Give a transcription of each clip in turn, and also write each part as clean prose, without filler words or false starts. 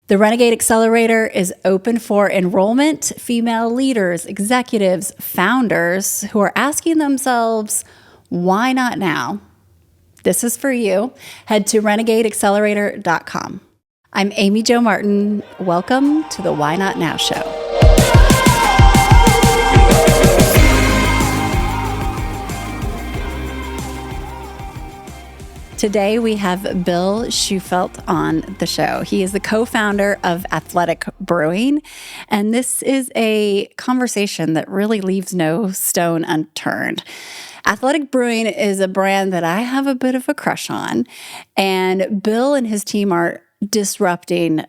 The Renegade Accelerator is open for enrollment, female leaders, executives, founders who are asking themselves, why not now? This is for you. Head to renegadeaccelerator.com. I'm Amy Jo Martin. Welcome to the Why Not Now Show. Today, we have Bill Shufelt on the show. He is the co-founder of Athletic Brewing, and this is a conversation that really leaves no stone unturned. Athletic Brewing is a brand that I have a bit of a crush on, and Bill and his team are disrupting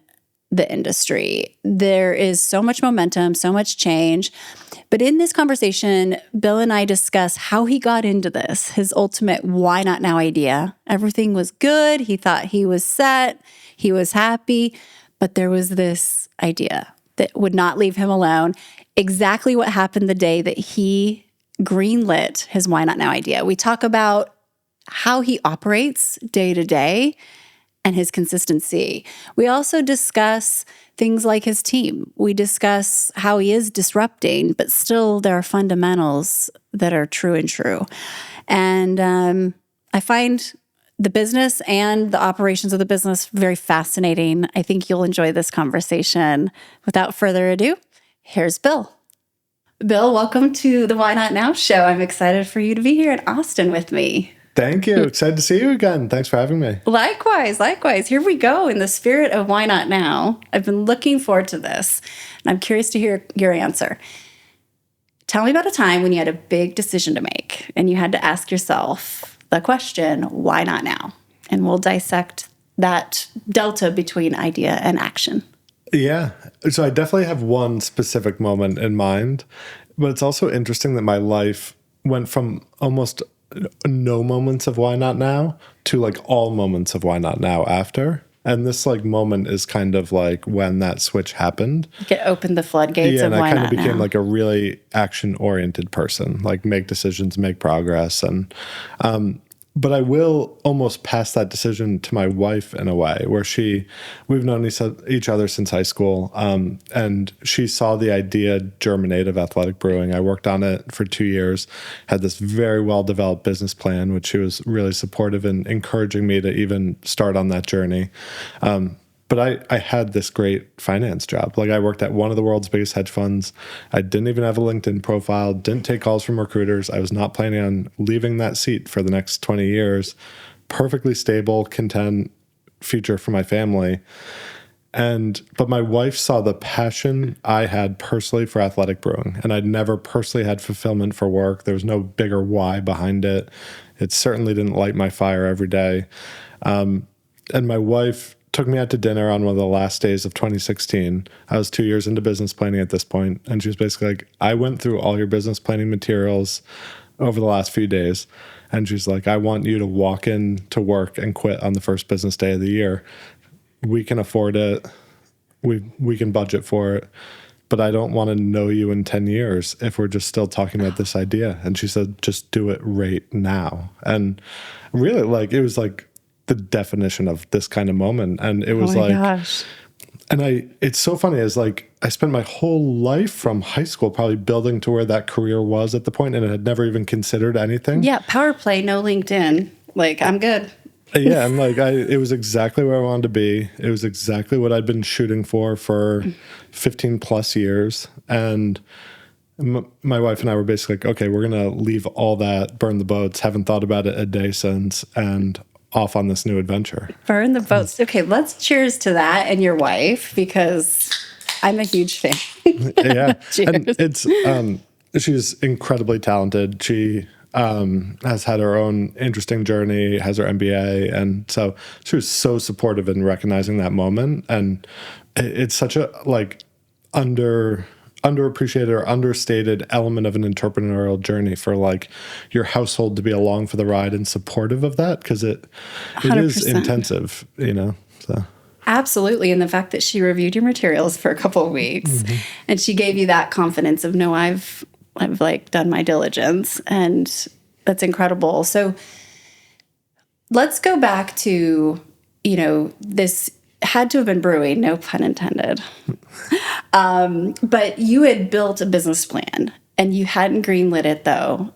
the industry. There is so much momentum, so much change. But in this conversation, Bill and I discuss how he got into this, his ultimate why not now idea. Everything was good. He thought he was set. He was happy. But there was this idea that would not leave him alone. Exactly what happened the day that he greenlit his why not now idea. We talk about how he operates day to day and his consistency. We also discuss things like his team. We discuss how he is disrupting, but still there are fundamentals that are true and true. And I find the business and the operations of the business very fascinating. I think you'll enjoy this conversation. Without further ado, here's Bill. Bill, welcome to the Why Not Now show. I'm excited for you to be here in Austin with me. Thank you. Excited to see you again. Thanks for having me. Likewise. Here we go in the spirit of Why Not Now. I've been looking forward to this, and I'm curious to hear your answer. Tell me about a time when you had a big decision to make, and you had to ask yourself the question, why not now? And we'll dissect that delta between idea and action. Yeah. So I definitely have one specific moment in mind, but it's also interesting that my life went from almost no moments of why not now to like all moments of why not now after. And this like moment is kind of like when that switch happened. It opened the floodgates of why not now. And I kind of became like a really action-oriented person, like make decisions, make progress. And but I will almost pass that decision to my wife in a way where we've known each other since high school. And she saw the idea germinate of Athletic Brewing. I worked on it for 2 years, had this very well-developed business plan, which she was really supportive in encouraging me to even start on that journey. But I had this great finance job. Like I worked at one of the world's biggest hedge funds. I didn't even have a LinkedIn profile, didn't take calls from recruiters. I was not planning on leaving that seat for the next 20 years. Perfectly stable, content future for my family. But my wife saw the passion I had personally for Athletic Brewing. And I'd never personally had fulfillment for work. There was no bigger why behind it. It certainly didn't light my fire every day. And my wife took me out to dinner on one of the last days of 2016. I was 2 years into business planning at this point, and she was basically like, I went through all your business planning materials over the last few days, and she's like, I want you to walk in to work and quit on the first business day of the year. We can afford it. We can budget for it, but I don't want to know you in 10 years if we're just still talking about this idea. And she said, just do it right now. And really, like, it was like the definition of this kind of moment. And it was gosh. And it's so funny, is like, I spent my whole life from high school probably building to where that career was at the point, and I had never even considered anything. Yeah. Power play, no LinkedIn. Like, I'm good. Yeah. I'm like, it was exactly where I wanted to be. It was exactly what I'd been shooting for 15 plus years. And my wife and I were basically like, okay, we're going to leave all that, burn the boats, haven't thought about it a day since, and off on this new adventure. Burn the boats. Okay, let's cheers to that and your wife, because I'm a huge fan. Yeah. Cheers. And it's she's incredibly talented. She has had her own interesting journey, has her MBA, and so she was so supportive in recognizing that moment. And it's such a like underappreciated or understated element of an entrepreneurial journey for like your household to be along for the ride and supportive of that, because it 100%. is intensive, so. Absolutely. And the fact that she reviewed your materials for a couple of weeks and she gave you that confidence of, no, I've like done my diligence, and that's incredible. So let's go back to, this had to have been brewing, no pun intended. But you had built a business plan and you hadn't greenlit it though.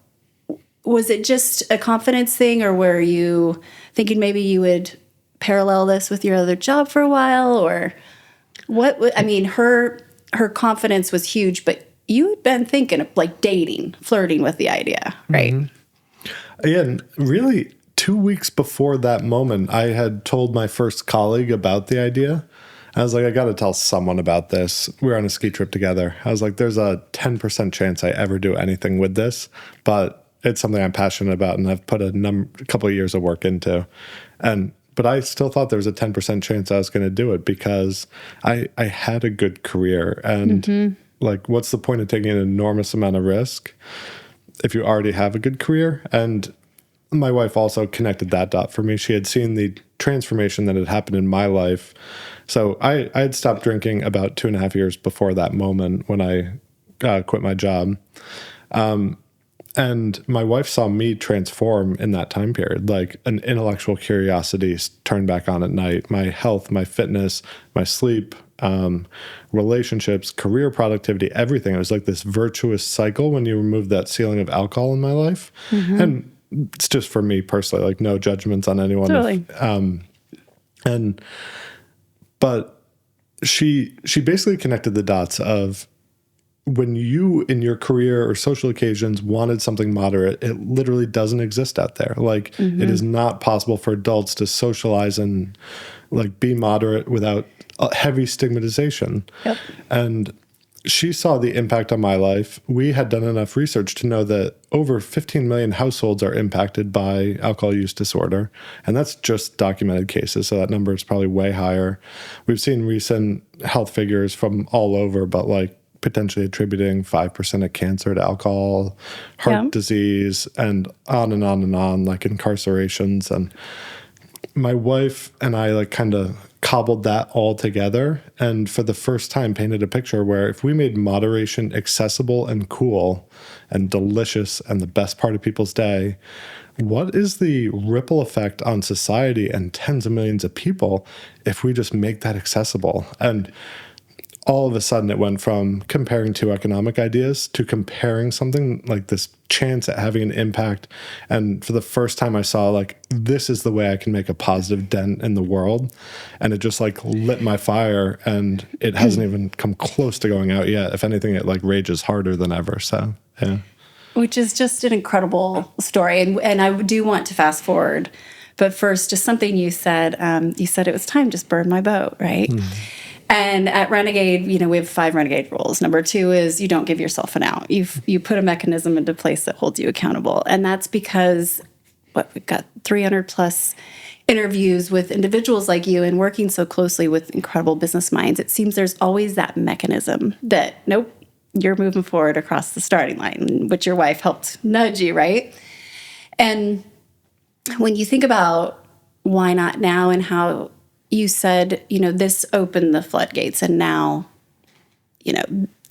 Was it just a confidence thing, or were you thinking maybe you would parallel this with your other job for a while, or what? I mean, her confidence was huge, but you had been thinking of like dating, flirting with the idea, right? Mm-hmm. Yeah, really 2 weeks before that moment, I had told my first colleague about the idea. I was like, I got to tell someone about this. We were on a ski trip together. I was like, there's a 10% chance I ever do anything with this, but it's something I'm passionate about and I've put a couple of years of work into. But I still thought there was a 10% chance I was going to do it because I had a good career. And like, what's the point of taking an enormous amount of risk if you already have a good career? And my wife also connected that dot for me. She had seen the transformation that had happened in my life. So I had stopped drinking about 2.5 years before that moment when I quit my job. And my wife saw me transform in that time period, like an intellectual curiosity turned back on at night, my health, my fitness, my sleep, relationships, career productivity, everything. It was like this virtuous cycle when you remove that ceiling of alcohol in my life. And it's just for me personally, like no judgments on anyone. Totally. But she basically connected the dots of, when you in your career or social occasions wanted something moderate, it literally doesn't exist out there. Like it is not possible for adults to socialize and like be moderate without a heavy stigmatization. Yep. And she saw the impact on my life. We had done enough research to know that over 15 million households are impacted by alcohol use disorder. And that's just documented cases. So that number is probably way higher. We've seen recent health figures from all over, but like potentially attributing 5% of cancer to alcohol, heart disease, and on and on and on, like incarcerations. And my wife and I like kind of cobbled that all together, and for the first time painted a picture where if we made moderation accessible and cool and delicious and the best part of people's day, what is the ripple effect on society and tens of millions of people if we just make that accessible? And all of a sudden it went from comparing two economic ideas to comparing something like this chance at having an impact. And for the first time I saw like, this is the way I can make a positive dent in the world. And it just like lit my fire, and it hasn't even come close to going out yet. If anything, it like rages harder than ever. So, yeah. Which is just an incredible story. And I do want to fast forward. But first, just something you said. You said it was time to just burn my boat, right? And at Renegade, you know, we have 5 Renegade rules. Number 2 is you don't give yourself an out. You put a mechanism into place that holds you accountable. And that's because we've got 300 plus interviews with individuals like you and working so closely with incredible business minds. It seems there's always that mechanism that, nope, you're moving forward across the starting line, which your wife helped nudge you, right? And when you think about why not now and how you said, you know, this opened the floodgates, and now, you know,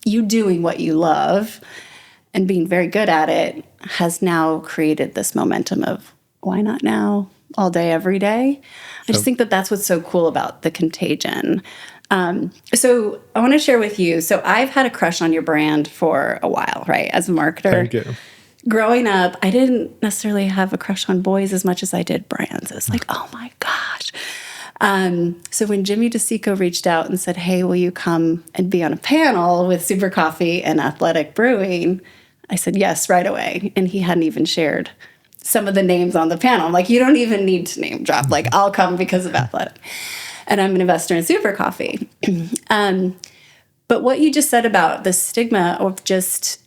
you doing what you love and being very good at it has now created this momentum of why not now, all day, every day. I just think that that's what's so cool about the contagion. So I want to share with you. So I've had a crush on your brand for a while, right? As a marketer. Thank you. Growing up, I didn't necessarily have a crush on boys as much as I did brands. It was like, oh my gosh. So when Jimmy DeSico reached out and said, hey, will you come and be on a panel with Super Coffee and Athletic Brewing? I said, yes, right away. And he hadn't even shared some of the names on the panel. I'm like, you don't even need to name drop. Like, I'll come because of Athletic. And I'm an investor in Super Coffee. But what you just said about the stigma of just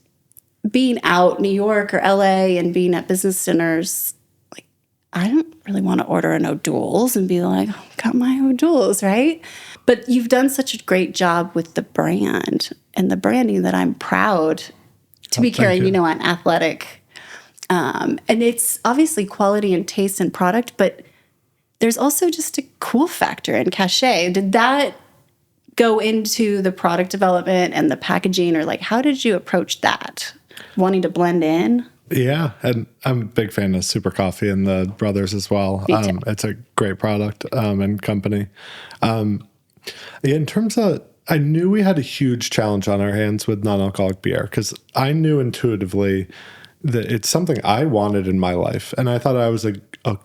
being out New York or LA and being at business dinners, like, I don't really want to order an O'Doul's and be like, oh, got my O'Doul's, right? But you've done such a great job with the brand and the branding that I'm proud to be carrying, you know, on Athletic. And it's obviously quality and taste and product, but there's also just a cool factor and cachet. Did that go into the product development and the packaging, or like, how did you approach that? Wanting to blend in? Yeah, and I'm a big fan of Super Coffee and the brothers as well. Me too. It's a great product and company. Yeah, in terms of, I knew we had a huge challenge on our hands with non-alcoholic beer because I knew intuitively that it's something I wanted in my life. And I thought I was a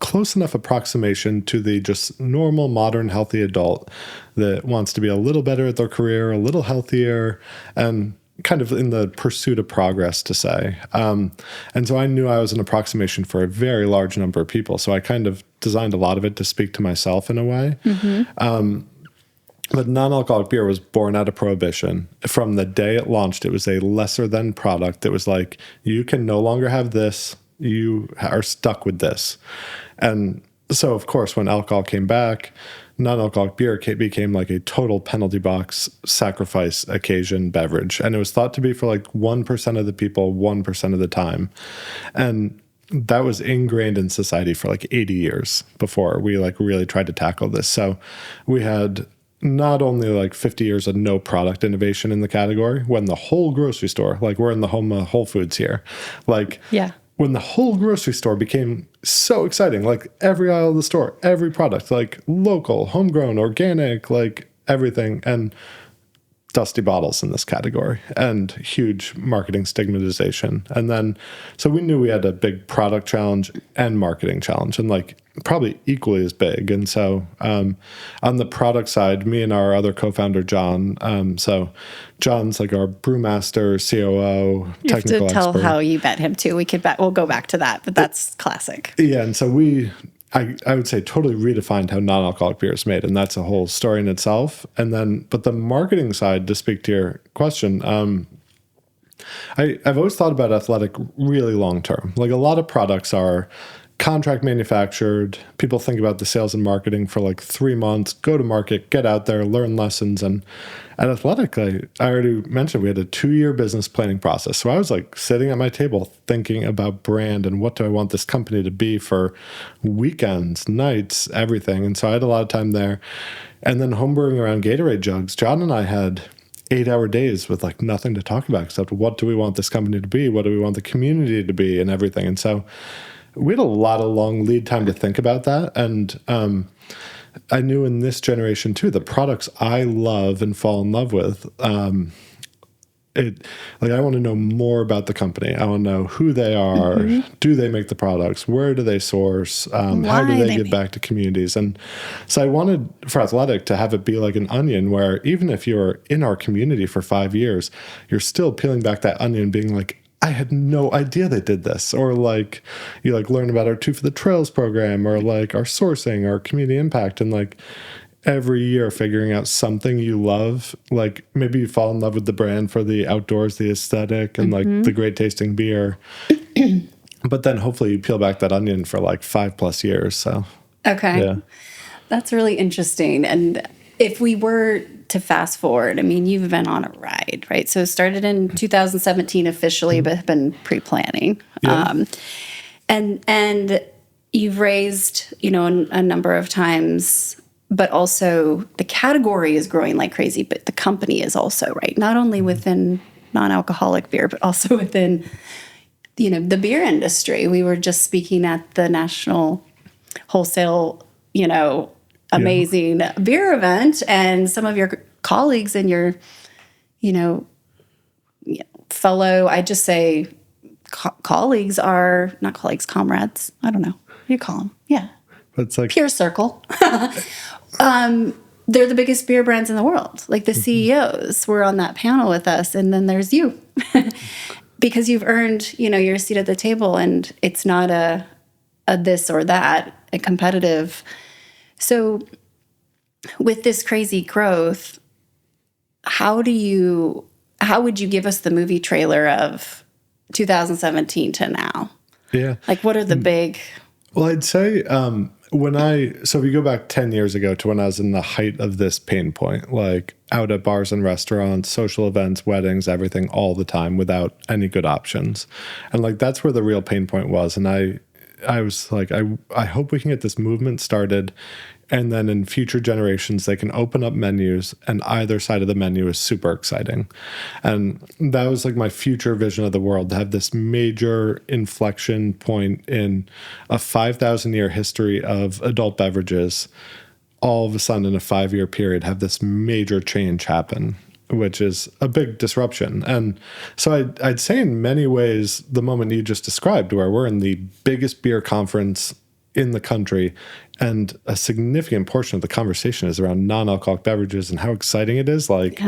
close enough approximation to the just normal, modern, healthy adult that wants to be a little better at their career, a little healthier, and kind of in the pursuit of progress, to say. And so I knew I was an approximation for a very large number of people. So I kind of designed a lot of it to speak to myself in a way. But non-alcoholic beer was born out of Prohibition. From the day it launched, it was a lesser than product. It was like, you can no longer have this. You are stuck with this. And so, of course, when alcohol came back, non-alcoholic beer became like a total penalty box sacrifice occasion beverage. And it was thought to be for like 1% of the people, 1% of the time. And that was ingrained in society for like 80 years before we like really tried to tackle this. So we had not only like 50 years of no product innovation in the category, when the whole grocery store, like we're in the home of Whole Foods here, like when the whole grocery store became so exciting, like every aisle of the store, every product, like local, homegrown, organic, like everything, and dusty bottles in this category and huge marketing stigmatization. And then, so we knew we had a big product challenge and marketing challenge, and like probably equally as big. And so on the product side, me and our other co-founder, John, so John's like our brewmaster, COO, you technical have to tell expert. how you met him too. We'll go back to that, but that's classic. Yeah. And so I would say totally redefined how non-alcoholic beer is made, and that's a whole story in itself. And then, but the marketing side, to speak to your question, I've always thought about Athletic really long term. Like a lot of products are contract manufactured. People think about the sales and marketing for like 3 months, go to market, get out there, learn lessons. And at Athletic, I already mentioned we had a 2-year business planning process. So I was like sitting at my table thinking about brand and what do I want this company to be for weekends, nights, everything. And so I had a lot of time there. And then homebrewing around Gatorade jugs, John and I had 8-hour days with like nothing to talk about except what do we want this company to be? What do we want the community to be and everything? And so we had a lot of long lead time to think about that. And I knew in this generation too, the products I love and fall in love with, I want to know more about the company. I want to know who they are. Mm-hmm. Do they make the products? Where do they source? How do they give back to communities? And so I wanted for Athletic to have it be like an onion where even if you're in our community for 5 years, you're still peeling back that onion being like, I had no idea they did this. Or like you like learn about our Two for the Trails program or like our sourcing, our community impact, and like every year figuring out something you love. Like maybe you fall in love with the brand for the outdoors, the aesthetic, and like the great tasting beer. But then hopefully you peel back that onion for like 5+ years. So okay. Yeah. That's really interesting. And if we were to fast forward, I mean, you've been on a ride, right? So it started in 2017 officially, but have been pre-planning. Yeah. And you've raised, a number of times, but also the category is growing like crazy, but the company is also, right? Not only within non-alcoholic beer, but also within, the beer industry. We were just speaking at the National Wholesale, amazing beer event, and some of your colleagues and your, fellow, I just say colleagues are not colleagues, comrades. I don't know. What do you call them? Yeah. It's like peer circle. They're the biggest beer brands in the world. Like the CEOs were on that panel with us, and then there's you. Because you've earned, your seat at the table, and it's not a this or that, a competitive. So with this crazy growth, how would you give us the movie trailer of 2017 to now? Yeah. Like what are the big... Well, I'd say so if you go back 10 years ago to when I was in the height of this pain point, like out at bars and restaurants, social events, weddings, everything all the time without any good options. And like, that's where the real pain point was. And I was like, I hope we can get this movement started And then in future generations, they can open up menus, and either side of the menu is super exciting. And that was like my future vision of the world, to have this major inflection point in a 5,000-year history of adult beverages, all of a sudden in a 5-year period, have this major change happen, which is a big disruption. And so I'd say in many ways, the moment you just described, where we're in the biggest beer conference in the country, and a significant portion of the conversation is around non-alcoholic beverages and how exciting it is. Like,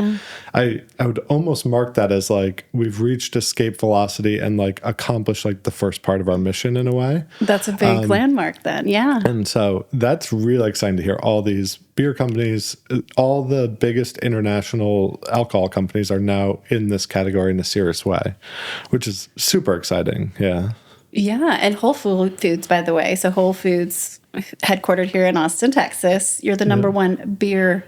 I would almost mark that as like we've reached escape velocity and like accomplished like the first part of our mission in a way. That's a big landmark then. Yeah. And so that's really exciting to hear. All these beer companies, all the biggest international alcohol companies are now in this category in a serious way, which is super exciting. Yeah. Yeah, and Whole Foods, by the way. So Whole Foods, headquartered here in Austin, Texas. You're the number one beer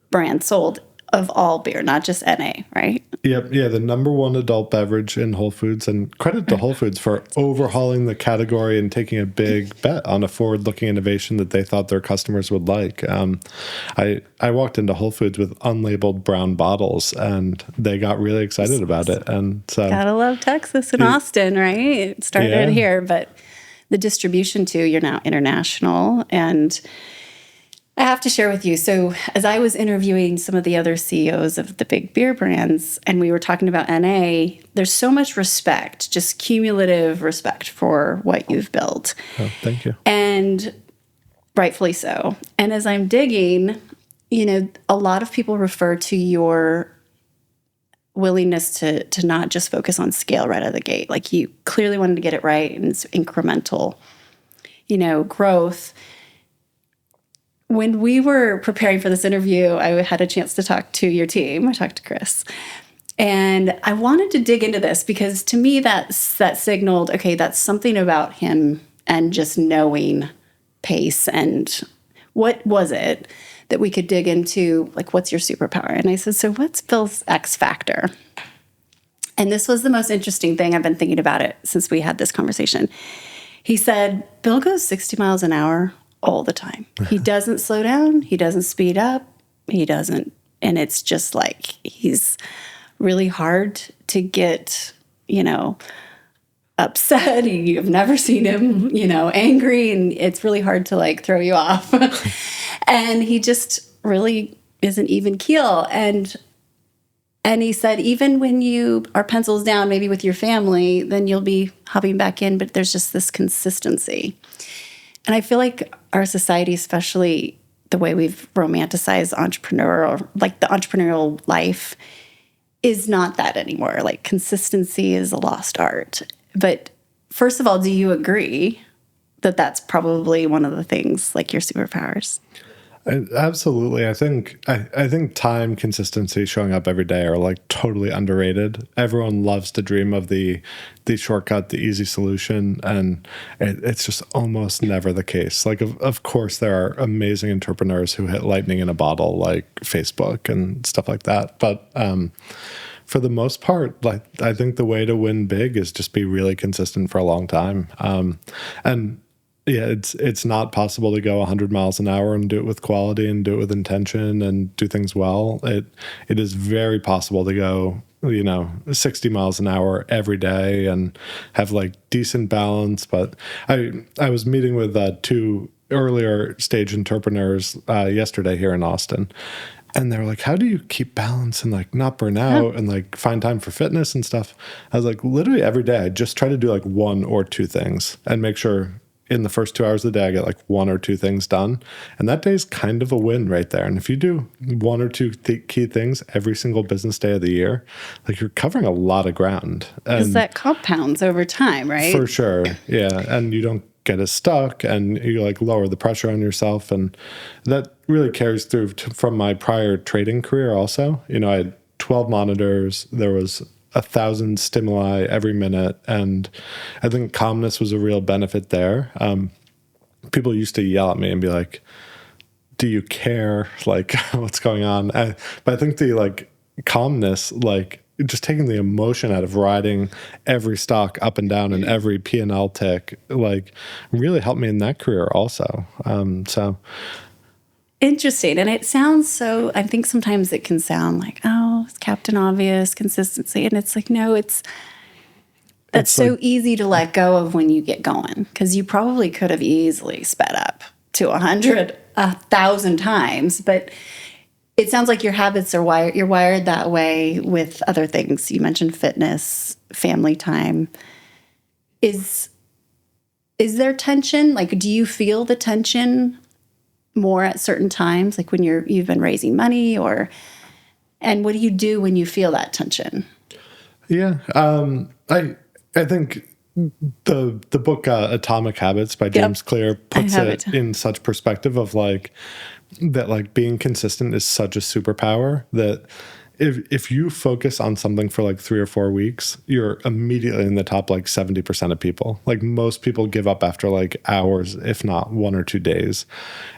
brand sold of all beer, not just NA, right? Yep. Yeah, the number one adult beverage in Whole Foods. And credit to Whole Foods for overhauling the category and taking a big bet on a forward-looking innovation that they thought their customers would like. I walked into Whole Foods with unlabeled brown bottles, and they got really excited about it. And so, gotta love Texas and Austin, right? It started here, but the distribution too, you're now international. And I have to share with you. So as I was interviewing some of the other CEOs of the big beer brands, and we were talking about NA, there's so much respect, just cumulative respect for what you've built. Oh, thank you. And rightfully so. And as I'm digging, you know, a lot of people refer to your willingness to not just focus on scale right out of the gate. Like, you clearly wanted to get it right, and it's incremental, you know, growth. When we were preparing for this interview, I had a chance to talk to your team. I talked to Chris. And I wanted to dig into this because to me that signaled, okay, that's something about him and just knowing pace. And what was it that we could dig into? Like, what's your superpower? And I said, so what's Bill's X factor? And this was the most interesting thing. I've been thinking about it since we had this conversation. He said, Bill goes 60 miles an hour all the time. He doesn't slow down. He doesn't speed up. He doesn't. And it's just like, he's really hard to get, you know, upset. You've never seen him, you know, angry. And it's really hard to like throw you off. And he just really is an even keel. And he said, even when you are pencils down, maybe with your family, then you'll be hopping back in. But there's just this consistency. And I feel like our society, especially the way we've romanticized like the entrepreneurial life, is not that anymore. Like, consistency is a lost art. But first of all, do you agree that that's probably one of the things, like, your superpowers? Absolutely. I think time, consistency, showing up every day are like totally underrated. Everyone loves to dream of the shortcut, the easy solution, and it's just almost never the case. Like, of course, there are amazing entrepreneurs who hit lightning in a bottle, like Facebook and stuff like that. But for the most part, like, I think the way to win big is just be really consistent for a long time. And yeah, it's not possible to go 100 miles an hour and do it with quality and do it with intention and do things well. It is very possible to go, you know, 60 miles an hour every day and have like decent balance. But I was meeting with two earlier stage entrepreneurs yesterday here in Austin. And they were like, how do you keep balance and like not burn out and like find time for fitness and stuff? I was like, literally every day I just try to do like one or two things and make sure in the first 2 hours of the day I get like one or two things done. And that day is kind of a win right there. And if you do one or two key things every single business day of the year, like, you're covering a lot of ground. Because that compounds over time, right? For sure. Yeah. And you don't get as stuck and you like lower the pressure on yourself. And that really carries through from my prior trading career also. You know, I had 12 monitors. There was 1,000 stimuli every minute. And I think calmness was a real benefit there. People used to yell at me and be like, do you care? Like, what's going on? But I think the like calmness, like just taking the emotion out of riding every stock up and down and every P&L tick, like really helped me in that career also. So Interesting. And it sounds so, I think sometimes it can sound like, oh, it's Captain Obvious, consistency. And it's like, no, that's so like, easy to let go of when you get going, because you probably could have easily sped up to 100, 1,000 times. But it sounds like your habits are wired, you're wired that way with other things. You mentioned fitness, family time. Is there tension? Like, do you feel the tension more at certain times, like when you've been raising money, and what do you do when you feel that tension? Yeah. I think the book Atomic Habits by James Clear puts it in such perspective of like that, like being consistent is such a superpower that if you focus on something for like 3 or 4 weeks, you're immediately in the top like 70% of people. Like most people give up after like hours, if not 1 or 2 days.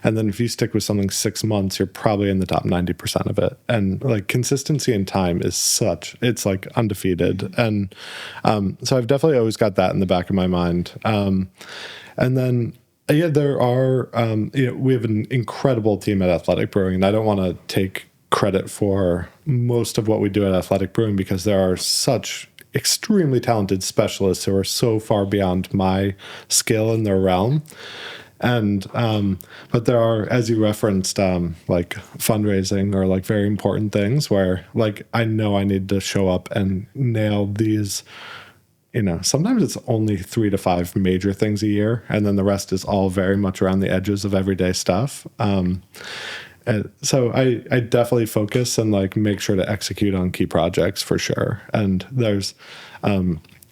And then if you stick with something 6 months, you're probably in the top 90% of it. And like consistency in time is it's like undefeated. And so I've definitely always got that in the back of my mind. And then there are, we have an incredible team at Athletic Brewing, and I don't want to take credit for most of what we do at Athletic Brewing because there are such extremely talented specialists who are so far beyond my skill in their realm. And, but there are, as you referenced, like fundraising or like very important things where like, I know I need to show up and nail these. Sometimes it's only 3 to 5 major things a year, and then the rest is all very much around the edges of everyday stuff. And so I definitely focus and like make sure to execute on key projects for sure. And there's,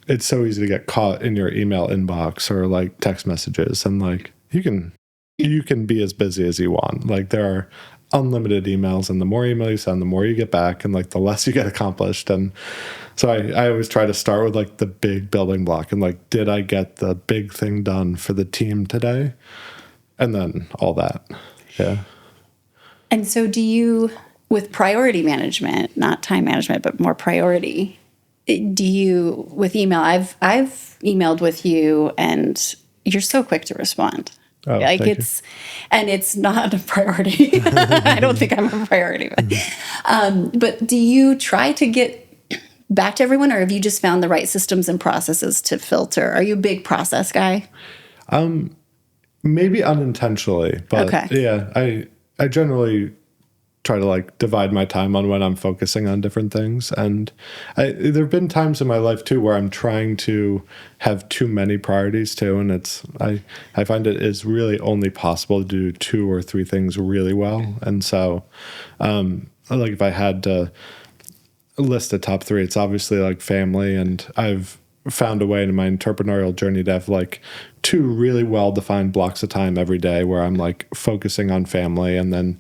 it's so easy to get caught in your email inbox or like text messages, and like you can be as busy as you want. Like there are unlimited emails, and the more email you send, the more you get back, and like the less you get accomplished. And so I always try to start with like the big building block and like, did I get the big thing done for the team today? And then all that. Yeah. And so do you, with priority management, not time management, but more priority, do you, with email, I've emailed with you and you're so quick to respond. Oh, like and it's not a priority. I don't think I'm a priority, but do you try to get back to everyone, or have you just found the right systems and processes to filter? Are you a big process guy? Maybe unintentionally, but yeah, I generally try to like divide my time on when I'm focusing on different things. And there have been times in my life too where I'm trying to have too many priorities too. And I find it is really only possible to do 2 or 3 things really well. And so, like if I had to list a top 3, it's obviously like family. And I've found a way in my entrepreneurial journey to have like 2 really well-defined blocks of time every day where I'm like focusing on family. And then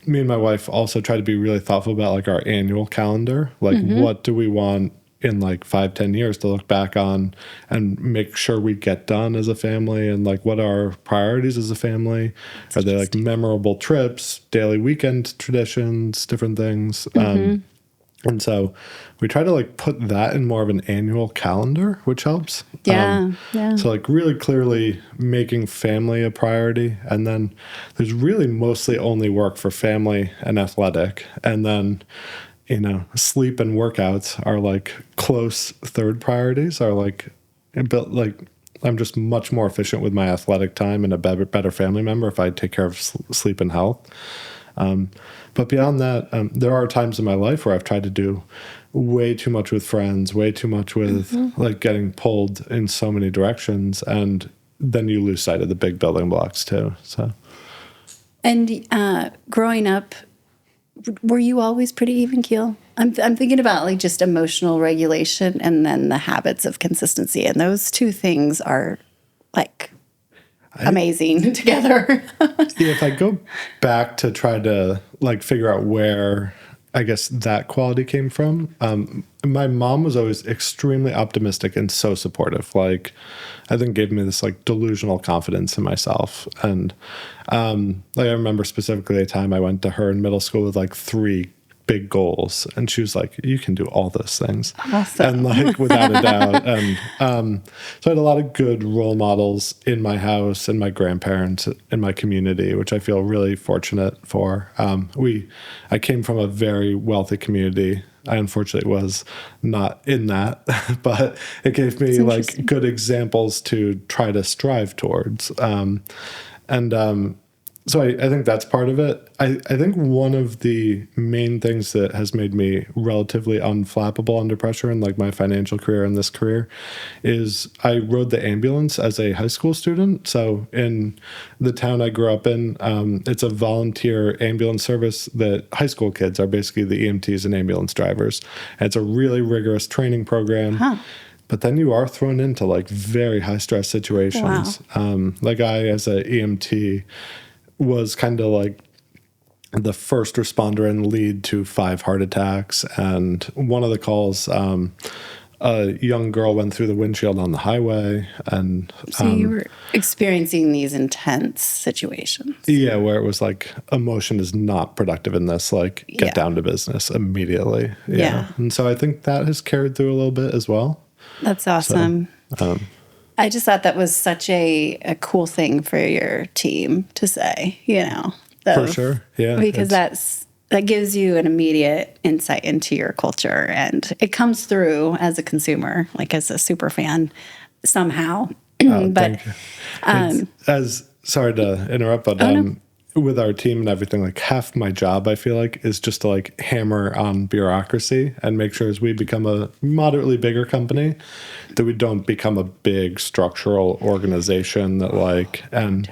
me and my wife also try to be really thoughtful about like our annual calendar. Like what do we want in like 5-10 years to look back on and make sure we get done as a family, and like what are our priorities as a family? Are they like memorable trips, daily weekend traditions, different things? And so we try to like put that in more of an annual calendar, which helps. Yeah. So like really clearly making family a priority. And then there's really mostly only work for family and athletic. And then, sleep and workouts are like close third priorities, are like, but like I'm just much more efficient with my athletic time and a better family member if I take care of sleep and health. But beyond that, there are times in my life where I've tried to do way too much with friends, way too much with like getting pulled in so many directions. And then you lose sight of the big building blocks too. So, and growing up, were you always pretty even keel? I'm thinking about like just emotional regulation and then the habits of consistency. And those 2 things are like amazing together. If I go back to try to like figure out where I guess that quality came from, my mom was always extremely optimistic and so supportive. Like I think gave me this like delusional confidence in myself. And like I remember specifically a time I went to her in middle school with like 3 big goals. And she was like, you can do all those things. Awesome. And like, without a doubt. And so I had a lot of good role models in my house and my grandparents in my community, which I feel really fortunate for. I came from a very wealthy community. I unfortunately was not in that, but it gave me like good examples to try to strive towards. So I think that's part of it. I think one of the main things that has made me relatively unflappable under pressure in like my financial career and this career is I rode the ambulance as a high school student. So in the town I grew up in, it's a volunteer ambulance service that high school kids are basically the EMTs and ambulance drivers. And it's a really rigorous training program. Huh. But then you are thrown into like very high stress situations. Wow. Like I, as an EMT, was kind of like the first responder and lead to 5 heart attacks. And one of the calls, a young girl went through the windshield on the highway. And so you were experiencing these intense situations. Yeah, where it was like, emotion is not productive in this, like get down to business immediately. Yeah. And so I think that has carried through a little bit as well. That's awesome. So, I just thought that was such a cool thing for your team to say, you know. For sure, yeah. Because that gives you an immediate insight into your culture, and it comes through as a consumer, like as a super fan somehow. But sorry to interrupt, but no. With our team and everything, like half my job, I feel like, is just to like hammer on bureaucracy and make sure as we become a moderately bigger company that we don't become a big structural organization that like, and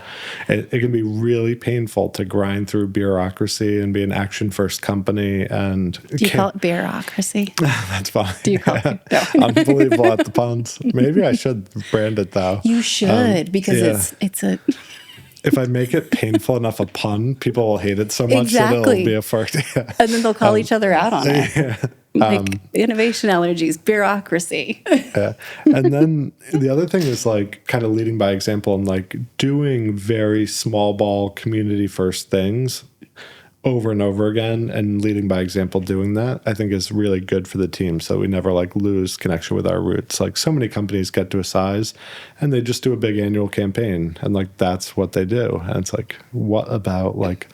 it can be really painful to grind through bureaucracy and be an action first company. And do you call it bureaucracy? That's fine. Do you call it? No. Unbelievable at the puns. Maybe I should brand it though. You should, because it's a... If I make it painful enough a pun, people will hate it so much that it'll be a first. Yeah. And then they'll call each other out on it. Yeah. Like innovation allergies, bureaucracy. Yeah. And then the other thing is like kind of leading by example and like doing very small ball community first things over and over again and leading by example doing that, I think is really good for the team. So we never like lose connection with our roots. Like so many companies get to a size and they just do a big annual campaign and like that's what they do. And it's like, what about like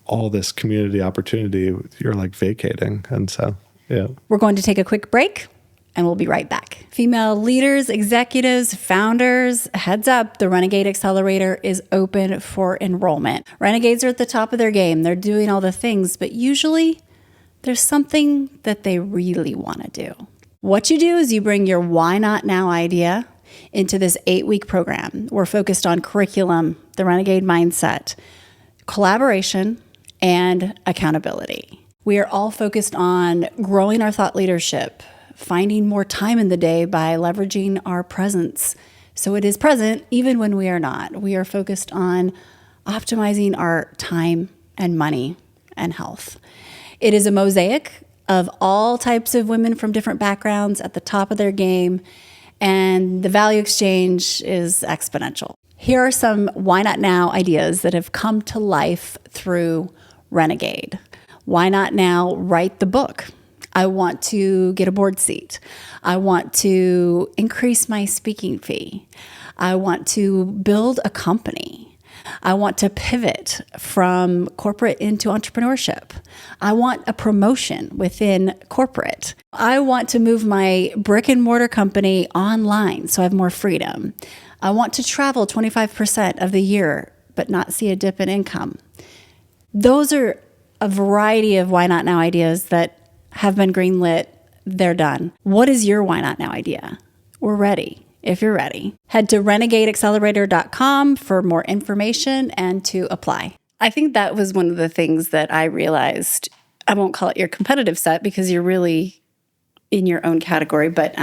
all this community opportunity you're like vacating? And so, yeah. We're going to take a quick break and we'll be right back. Female leaders, executives, founders, heads up, the Renegade Accelerator is open for enrollment. Renegades are at the top of their game. They're doing all the things, but usually there's something that they really want to do. What you do is you bring your why not now idea into this 8-week program. We're focused on curriculum, the Renegade mindset, collaboration, and accountability. We are all focused on growing our thought leadership, finding more time in the day by leveraging our presence. So it is present even when we are not. We are focused on optimizing our time and money and health. It is a mosaic of all types of women from different backgrounds at the top of their game, and the value exchange is exponential. Here are some why not now ideas that have come to life through Renegade. Why not now write the book? I want to get a board seat. I want to increase my speaking fee. I want to build a company. I want to pivot from corporate into entrepreneurship. I want a promotion within corporate. I want to move my brick and mortar company online so I have more freedom. I want to travel 25% of the year, but not see a dip in income. Those are a variety of why not now ideas that have been greenlit. They're done. What is your why not now idea? We're ready. If you're ready, head to renegadeaccelerator.com for more information and to apply. I think that was one of the things that I realized. I won't call it your competitive set because you're really in your own category, but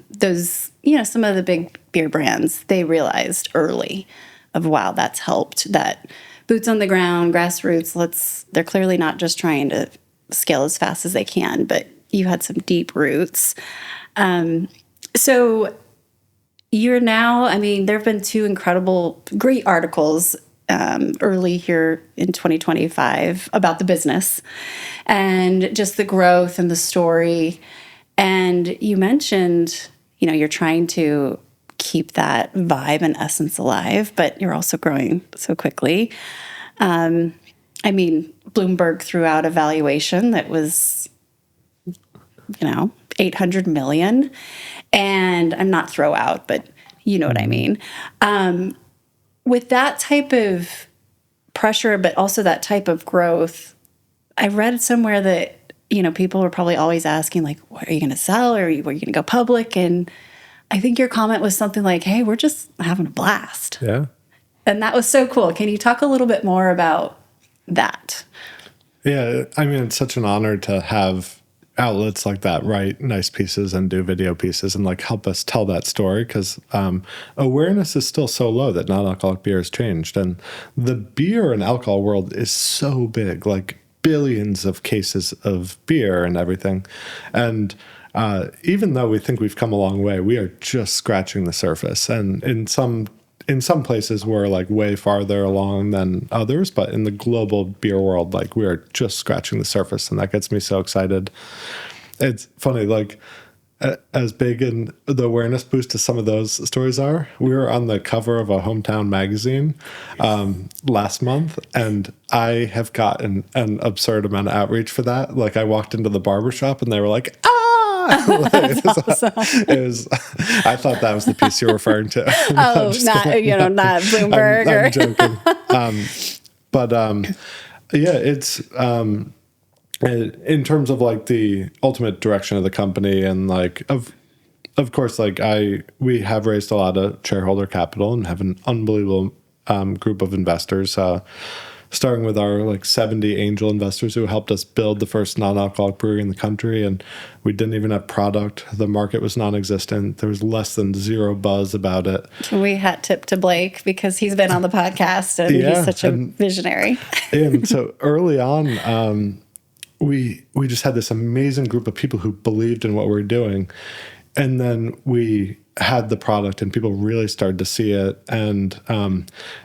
those, some of the big beer brands, they realized early of, wow, that's helped. That boots on the ground, grassroots, they're clearly not just trying to scale as fast as they can, but you had some deep roots. So you're now, there have been 2 incredible, great articles early here in 2025 about the business and just the growth and the story. And you mentioned, you're trying to keep that vibe and essence alive, but you're also growing so quickly. Bloomberg threw out a valuation that was, 800 million. And I'm not throw out, but you know what I mean. With that type of pressure, but also that type of growth, I read somewhere that, people are probably always asking, like, what are you going to sell? Or are you going to go public? And I think your comment was something like, hey, we're just having a blast. Yeah. And that was so cool. Can you talk a little bit more about that? Yeah. It's such an honor to have outlets like that write nice pieces and do video pieces and like help us tell that story, because awareness is still so low that non-alcoholic beer has changed, and the beer and alcohol world is so big, like billions of cases of beer and everything, and even though we think we've come a long way, we are just scratching the surface, and in some places we're like way farther along than others, but in the global beer world, like we are just scratching the surface, and that gets me so excited. It's funny, like as big in the awareness boost as some of those stories are, we were on the cover of a hometown magazine last month, and I have gotten an absurd amount of outreach for that. Like I walked into the barbershop and they were like, That's awesome. I thought that was the piece you were referring to. Oh, not Bloomberg. I'm joking. It's in terms of like the ultimate direction of the company, and like of course, like we have raised a lot of shareholder capital and have an unbelievable group of investors. Starting with our like 70 angel investors who helped us build the first non-alcoholic brewery in the country, and we didn't even have product. The market was non-existent. There was less than zero buzz about it. Can we hat tip to Blake, because he's been on the podcast and he's such a visionary. And so early on, we just had this amazing group of people who believed in what we were doing, and then we had the product and people really started to see it. And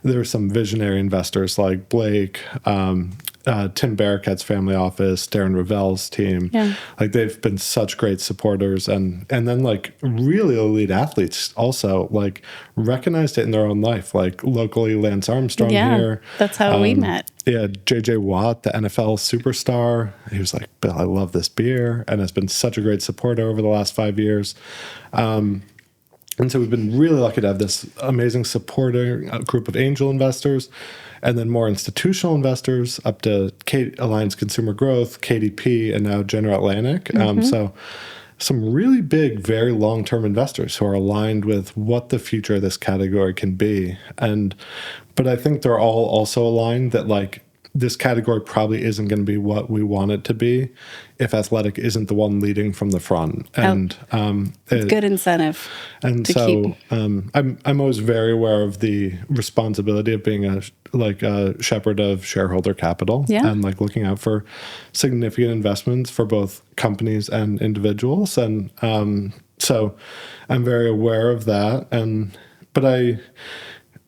there were some visionary investors like Blake, Tim Barricat's family office, Darren Ravel's team. Yeah. Like they've been such great supporters, and then like really elite athletes also like recognized it in their own life. Like locally, Lance Armstrong here. That's how we met. Yeah, JJ Watt, the NFL superstar. He was like, Bill, I love this beer, and has been such a great supporter over the last 5 years. And so we've been really lucky to have this amazing supporting group of angel investors, and then more institutional investors up to Alliance Consumer Growth, KDP, and now General Atlantic. So some really big, very long-term investors who are aligned with what the future of this category can be. But I think they're all also aligned that like this category probably isn't going to be what we want it to be if Athletic isn't the one leading from the front. And good incentive. And so I'm always very aware of the responsibility of being a shepherd of shareholder capital, and like looking out for significant investments for both companies and individuals. And so I'm very aware of that. But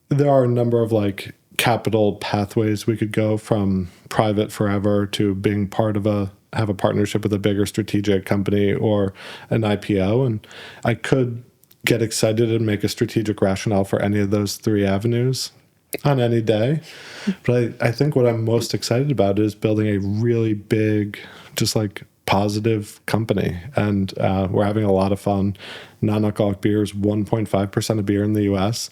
there are a number of like capital pathways we could go, from private forever to being part of have a partnership with a bigger strategic company or an IPO. And I could get excited and make a strategic rationale for any of those three avenues on any day. But I think what I'm most excited about is building a really big, just like positive company. And we're having a lot of fun. Non-alcoholic beer is 1.5% of beer in the US.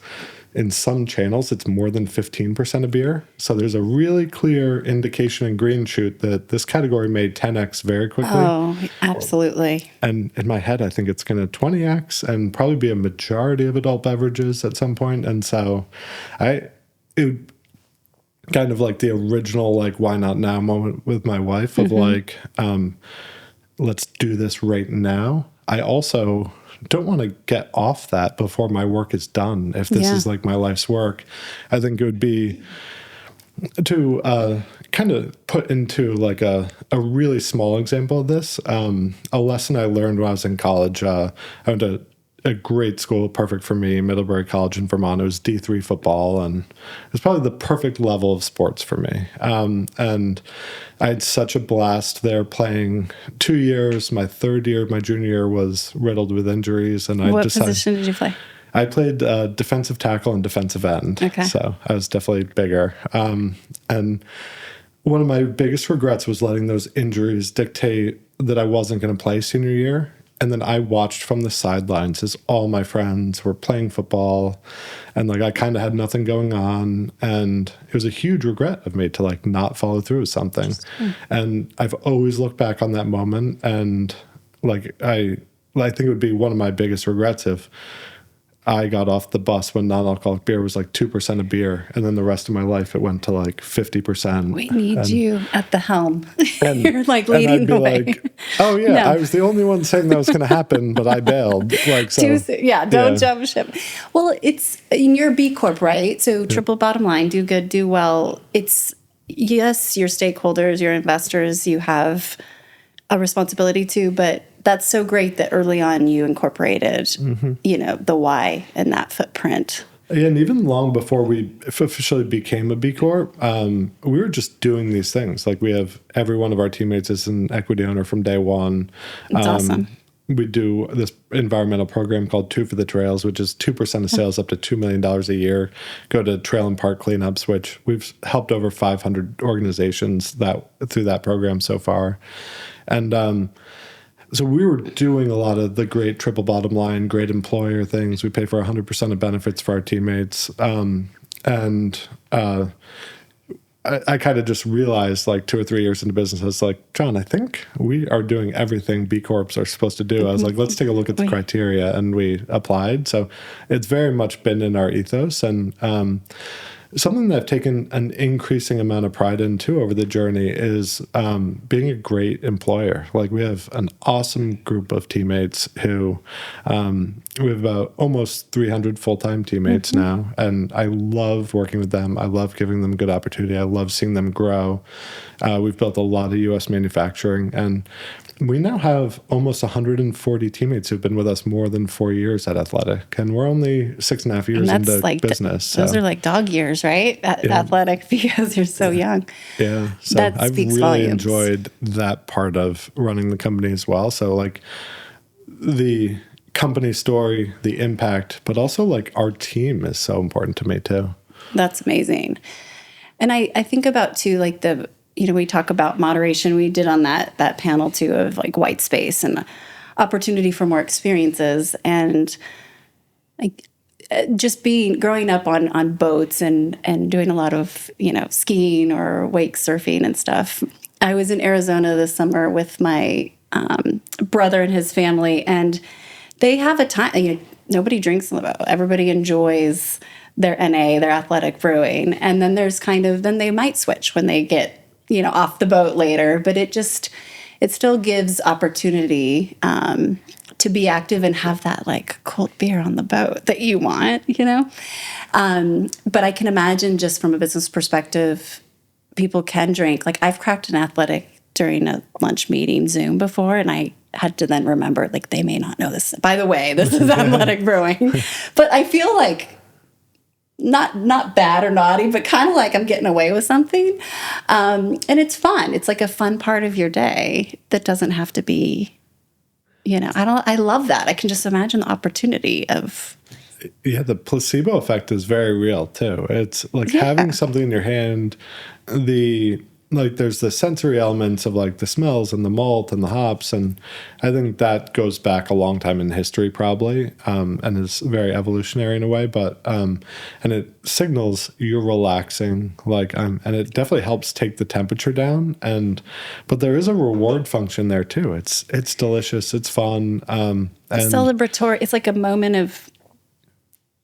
In some channels, it's more than 15% of beer. So there's a really clear indication and green shoot that this category made 10x very quickly. Oh, absolutely. And in my head, I think it's going to 20x and probably be a majority of adult beverages at some point. And so it kind of like the original, like, why not now moment with my wife of like, let's do this right now. I also don't want to get off that before my work is done. If this is like my life's work, I think it would be to kind of put into like a really small example of this. A lesson I learned when I was in college. I went to a great school, perfect for me, Middlebury College in Vermont. It was D3 football, and it was probably the perfect level of sports for me. And I had such a blast there playing 2 years. My third year, my junior year, was riddled with injuries. And What position did you play? I played defensive tackle and defensive end. Okay. So I was definitely bigger. And one of my biggest regrets was letting those injuries dictate that I wasn't going to play senior year. And then I watched from the sidelines as all my friends were playing football, and like I kind of had nothing going on, and it was a huge regret of me to like not follow through with something. And I've always looked back on that moment, and like I think it would be one of my biggest regrets if I got off the bus when non-alcoholic beer was like 2% of beer, and then the rest of my life it went to like 50%. We need you at the helm. And, You're like and leading I'd be the way. like, oh yeah, No. I was the only one saying that was going to happen, but I bailed. Like, so, Don't jump ship. Well, it's in your B Corp, right? So triple bottom line, do good, do well. It's, yes, your stakeholders, your investors, you have a responsibility to, but that's so great that early on you incorporated, the why and that footprint. Yeah, and even long before we officially became a B Corp, we were just doing these things. Like we have every one of our teammates is an equity owner from day one. That's awesome. We do this environmental program called Two for the Trails, which is 2% of sales up to $2 million a year go to trail and park cleanups, which we've helped over 500 organizations through that program so far. And so we were doing a lot of the great triple bottom line, great employer things. We pay for 100% of benefits for our teammates. I kind of just realized like 2 or 3 years into business, I was like, John, I think we are doing everything B Corps are supposed to do. I was like, let's take a look at the criteria, and we applied. So it's very much been in our ethos, and something that I've taken an increasing amount of pride in too over the journey is being a great employer. Like we have an awesome group of teammates who we have about almost 300 full-time teammates now, and I love working with them. I love giving them good opportunity. I love seeing them grow. We've built a lot of U.S. manufacturing, and we now have almost 140 teammates who've been with us more than 4 years at Athletic, and we're only 6.5 years into like business. Those are like dog years, right? Athletic, because you're so young. Yeah. So That I've speaks really volumes. enjoyed that part of running the company as well. So like the company story, the impact, but also like our team is so important to me too. That's amazing. And I think about too, like we talk about moderation. We did on that panel too of like white space and opportunity for more experiences, and like just growing up on boats and doing a lot of, skiing or wake surfing and stuff. I was in Arizona this summer with my brother and his family, and they have a time, nobody drinks on the boat. Everybody enjoys their NA, their Athletic Brewing. And then then they might switch when they get, off the boat later, but it still gives opportunity to be active and have that like cold beer on the boat that you want, But I can imagine just from a business perspective, people can drink. Like I've cracked an Athletic during a lunch meeting Zoom before, and I had to then remember, like, they may not know this. By the way, this is Athletic Brewing. But I feel like not bad or naughty, but kind of like I'm getting away with something. And it's fun. It's like a fun part of your day that doesn't have to be, I love that. I can just imagine the opportunity of. Yeah, the placebo effect is very real too. It's like having something in your hand, there's the sensory elements of like the smells and the malt and the hops, and I think that goes back a long time in history probably, and is very evolutionary in a way, but and it signals you're relaxing, and it definitely helps take the temperature down, but there is a reward function there too. It's delicious, it's fun, and celebratory. It's like a moment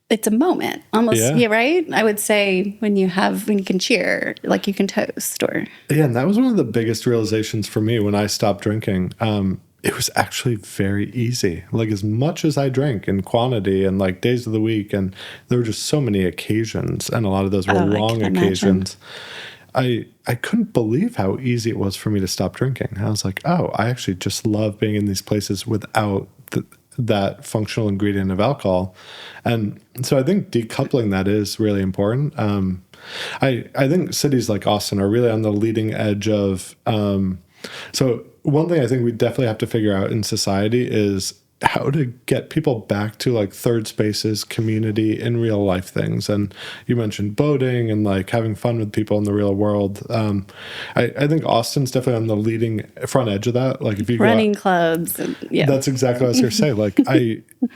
it's a moment almost. Yeah, right. I would say when you can cheer, like you can toast or. Yeah. And that was one of the biggest realizations for me when I stopped drinking. It was actually very easy. Like as much as I drank in quantity and like days of the week, and there were just so many occasions, and a lot of those were long occasions. I couldn't believe how easy it was for me to stop drinking. I was like, oh, I actually just love being in these places without that functional ingredient of alcohol. And so I think decoupling that is really important. I think cities like Austin are really on the leading edge of, so one thing I think we definitely have to figure out in society is how to get people back to like third spaces, community, in real life things. And you mentioned boating and like having fun with people in the real world. I think Austin's definitely on the leading front edge of that. Like if you running clubs. And, that's exactly what I was going to say. Like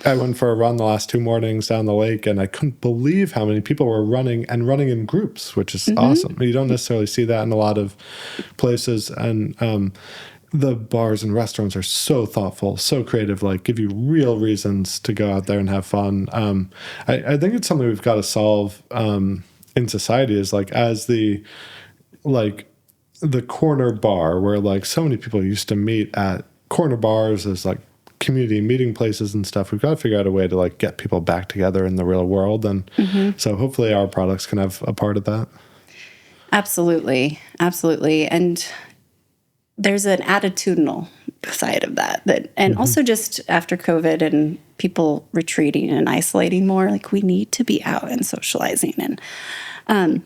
I went for a run the last 2 mornings down the lake, and I couldn't believe how many people were running in groups, which is awesome. You don't necessarily see that in a lot of places. And, the bars and restaurants are so thoughtful, so creative, like give you real reasons to go out there and have fun. I think it's something we've got to solve in society is like as the corner bar where like so many people used to meet at corner bars as like community meeting places and stuff. We've got to figure out a way to like get people back together in the real world. And so hopefully our products can have a part of that. Absolutely. Absolutely. And there's an attitudinal side of that and also just after COVID and people retreating and isolating more, like we need to be out and socializing. And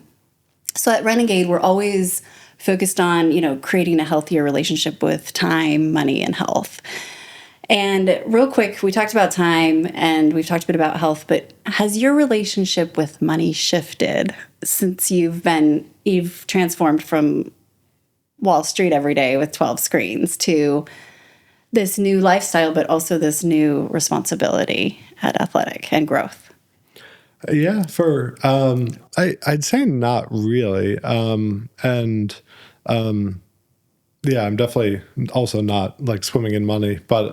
so at Renegade, we're always focused on, creating a healthier relationship with time, money, and health. And real quick, we talked about time and we've talked a bit about health, but has your relationship with money shifted since you've transformed from Wall Street every day with 12 screens to this new lifestyle, but also this new responsibility at Athletic and growth? Yeah, I'd say not really. Yeah, I'm definitely also not like swimming in money, but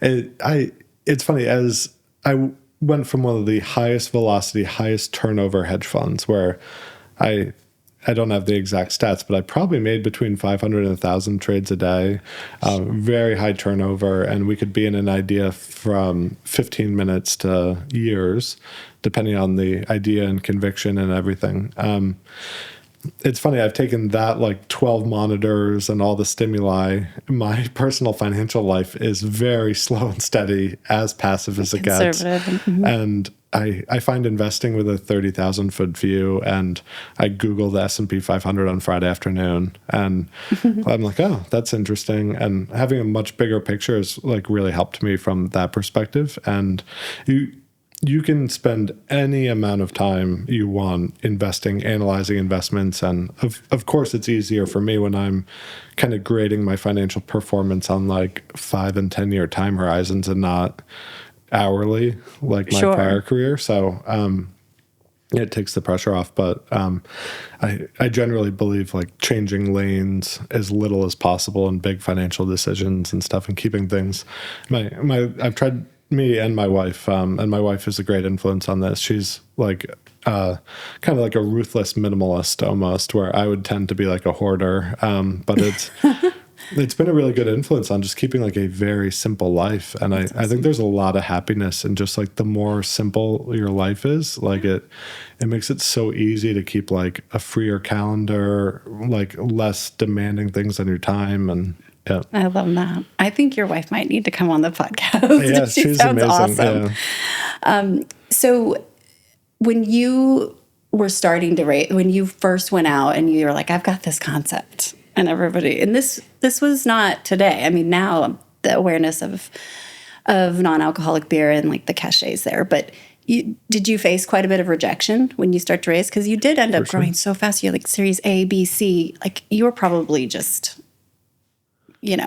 it's funny as I went from one of the highest velocity, highest turnover hedge funds where I don't have the exact stats, but I probably made between 500 and 1,000 trades a day, very high turnover, and we could be in an idea from 15 minutes to years, depending on the idea and conviction and everything. It's funny, I've taken that like 12 monitors and all the stimuli. My personal financial life is very slow and steady, as passive as it gets. And I find investing with a 30,000 foot view, and I Google the S&P 500 on Friday afternoon, and I'm like, oh, that's interesting. And having a much bigger picture has like really helped me from that perspective. And you can spend any amount of time you want investing, analyzing investments. And of course, it's easier for me when I'm kind of grading my financial performance on like 5 and 10 year time horizons and not hourly like my prior career. So it takes the pressure off. But I generally believe like changing lanes as little as possible in big financial decisions and stuff, and keeping things. I've tried. Me and my wife, and my wife is a great influence on this. She's like kind of like a ruthless minimalist almost, where I would tend to be like a hoarder. But it's been a really good influence on just keeping like a very simple life. And I think there's a lot of happiness in just like the more simple your life is, like it makes it so easy to keep like a freer calendar, like less demanding things on your time. And yeah. I love that. I think your wife might need to come on the podcast. Yeah, she sounds amazing. awesome. Yeah. So when you were starting to rate, when you first went out and you were like, I've got this concept, and everybody, and this was not today. I mean, now the awareness of non-alcoholic beer and like the cachets there, but did you face quite a bit of rejection when you start to raise? Because you did end up growing so fast. You had like series A, B, C, like you were probably just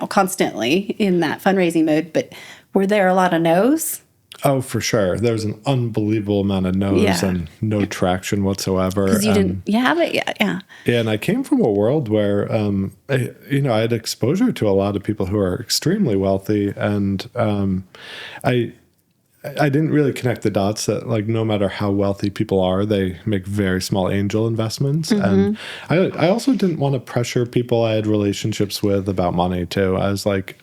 constantly in that fundraising mode, but were there a lot of no's? Oh, for sure. There was an unbelievable amount of no's and no traction whatsoever. Because you didn't have it yet. Yeah. Yeah. And I came from a world where, I had exposure to a lot of people who are extremely wealthy. And I didn't really connect the dots that like no matter how wealthy people are, they make very small angel investments. And I also didn't want to pressure people I had relationships with about money too. I was like,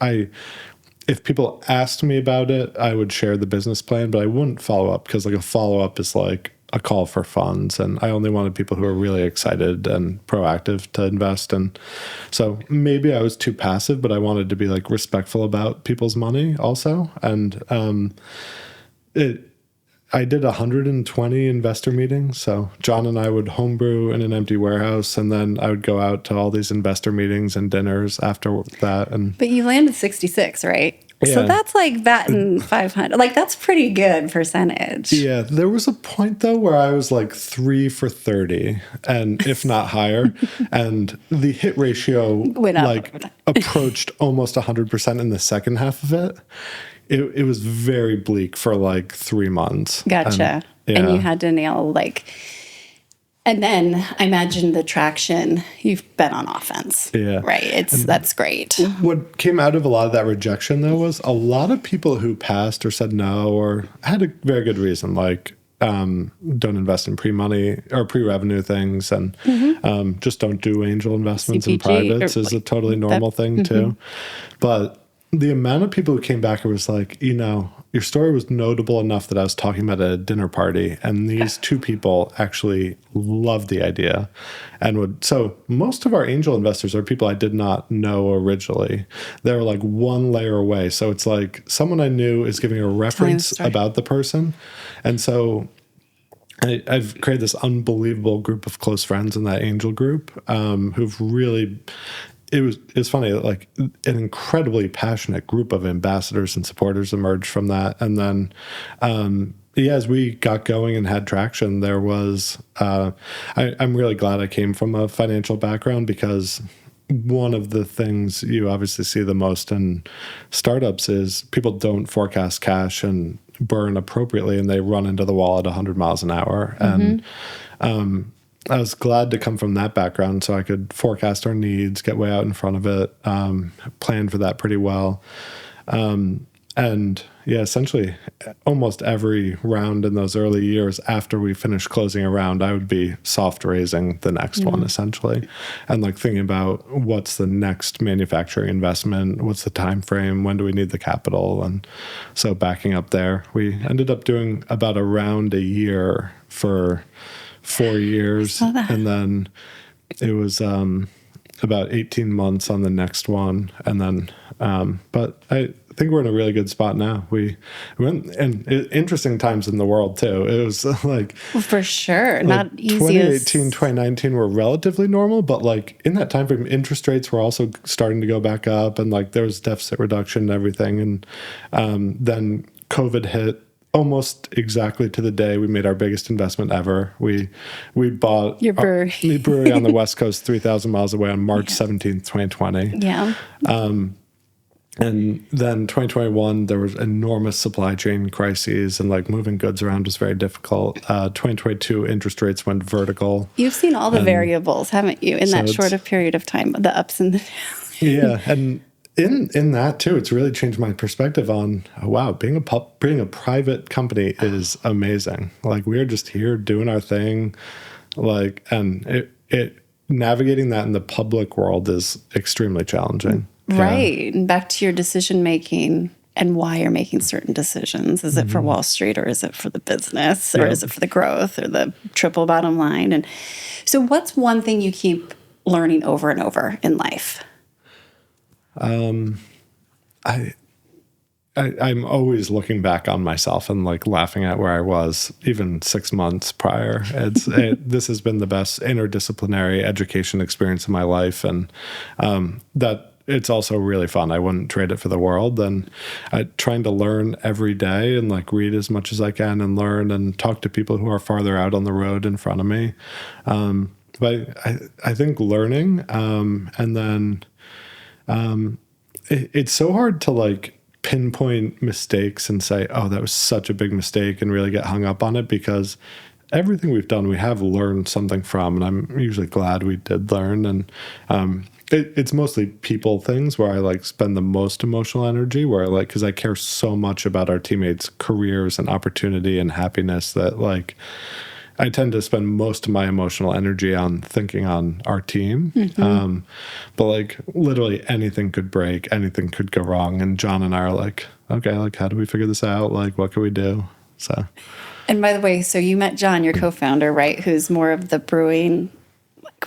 if people asked me about it, I would share the business plan, but I wouldn't follow up, because like a follow up is like a call for funds, and I only wanted people who are really excited and proactive to invest. And so maybe I was too passive, but I wanted to be like respectful about people's money also. And I did 120 investor meetings. So John and I would homebrew in an empty warehouse, and then I would go out to all these investor meetings and dinners after that. But you landed 66, right? Yeah. So that's like batting 500. Like, that's pretty good percentage. Yeah. There was a point, though, where I was like 3 for 30, and if not higher. And the hit ratio Went up like approached almost 100% in the second half of it. It was very bleak for like 3 months. Gotcha. And you had to nail and then I imagine the traction, you've been on offense. Yeah. Right. That's great. What came out of a lot of that rejection, though, was a lot of people who passed or said no or had a very good reason, like don't invest in pre-money or pre-revenue things, and just don't do angel investments in privates is a totally normal thing too. But the amount of people who came back and was like, your story was notable enough that I was talking about at a dinner party, and these two people actually loved the idea so most of our angel investors are people I did not know originally. They're like one layer away. So it's like someone I knew is giving a reference about the person. And so I've created this unbelievable group of close friends in that angel group who've really... It's funny, like an incredibly passionate group of ambassadors and supporters emerged from that. And then, as we got going and had traction, there was, I'm really glad I came from a financial background, because one of the things you obviously see the most in startups is people don't forecast cash and burn appropriately, and they run into the wall at 100 miles an hour. And, I was glad to come from that background so I could forecast our needs, get way out in front of it, plan for that pretty well. Essentially almost every round in those early years after we finished closing a round, I would be soft raising the next one essentially. And like thinking about what's the next manufacturing investment, what's the time frame, when do we need the capital? And so backing up there, we ended up doing about a round a year for 4 years, and then it was about 18 months on the next one, and then but I think we're in a really good spot now. We went, and interesting times in the world too. It was like, well, for sure, not easy. 2018, 2019 were relatively normal, but like in that time frame, interest rates were also starting to go back up, and like there was deficit reduction and everything, and then COVID hit. Almost exactly to the day we made our biggest investment ever. We bought your brewery. The brewery on the West Coast, 3,000 miles away, on March 17th, 2020. Yeah. And then 2021, there was enormous supply chain crises, and like moving goods around was very difficult. 2022, interest rates went vertical. You've seen all the variables, haven't you, in that short period of time, the ups and the downs. Yeah, and in that too, it's really changed my perspective on, wow, being a private company is amazing. Like, we're just here doing our thing, like, and it navigating that in the public world is extremely challenging. Right. Yeah. And back to your decision making and why you're making certain decisions. Is it for Wall Street, or is it for the business, or is it for the growth, or the triple bottom line? And so what's one thing you keep learning over and over in life? I'm always looking back on myself and like laughing at where I was even 6 months prior. This has been the best interdisciplinary education experience of my life, and that it's also really fun. I wouldn't trade it for the world. And trying to learn every day and like read as much as I can and learn and talk to people who are farther out on the road in front of me. But I think learning, and then it's so hard to like pinpoint mistakes and say, oh, that was such a big mistake, and really get hung up on it, because everything we've done, we have learned something from, and I'm usually glad we did learn. And it's mostly people things where I like spend the most emotional energy, where I like, because I care so much about our teammates' careers and opportunity and happiness, that like I tend to spend most of my emotional energy on thinking on our team. But like literally anything could break, anything could go wrong. And John and I are like, okay, like how do we figure this out? Like, what can we do? So And by the way, so you met John, your co-founder, right? Who's more of the brewing